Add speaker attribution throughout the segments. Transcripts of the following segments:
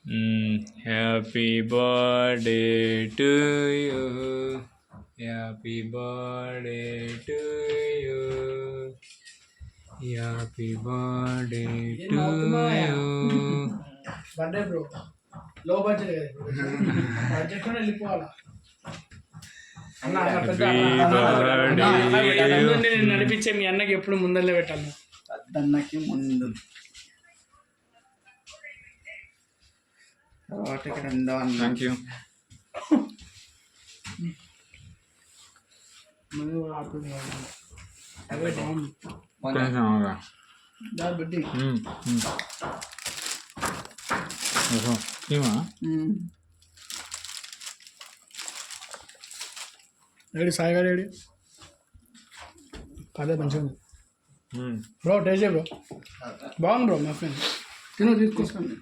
Speaker 1: Happy birthday to you, happy birthday to you, happy birthday to you.
Speaker 2: Birthday bro, లో budget budget వెళ్ళిపోవాలా. నేను నడిపించే మీ అన్నకి ఎప్పుడు ముందరనే పెట్టాలి.
Speaker 3: అన్నకి ముందు వాటికి రెండో అన్న.
Speaker 1: Thank you.
Speaker 2: పెట్టి రెడీ సాయిగా రెడీ కాదే మంచిగా ఉంది బ్రో. టేస్ట్ బ్రో, బాగుంది బ్రో. మా ఫ్రెండ్ తీసుకోండి.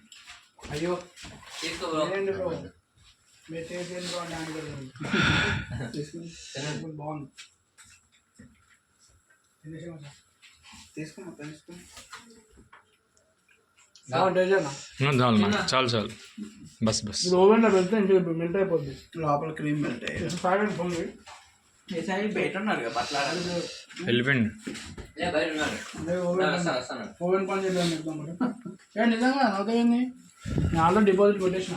Speaker 3: అయ్యో
Speaker 2: ఏంటి బ్రో మీరు టేస్ట్ ఏంటి బ్రో అంటే బాగుంది.
Speaker 3: తీసుకో
Speaker 2: టేస్ట్ అన్న
Speaker 1: చాలు చాలు బస్ బస్.
Speaker 2: ఇది ఓవెన్లో పెడితే ఇంకా మెల్ట్ అయిపోద్ది,
Speaker 3: లోపల క్రీమ్ మెల్ట్ అయ్యాయి.
Speaker 2: సాగండి పొంది
Speaker 3: బయట ఉన్నారు కదా మాట్లాడాలి.
Speaker 1: వెళ్ళిపోయింది.
Speaker 2: ఓవెన్ పని చేద్దాం. నిజంగా అవుతాయండి. నేను ఆల్రెడీ డిపాజిట్ కొట్టేసిన.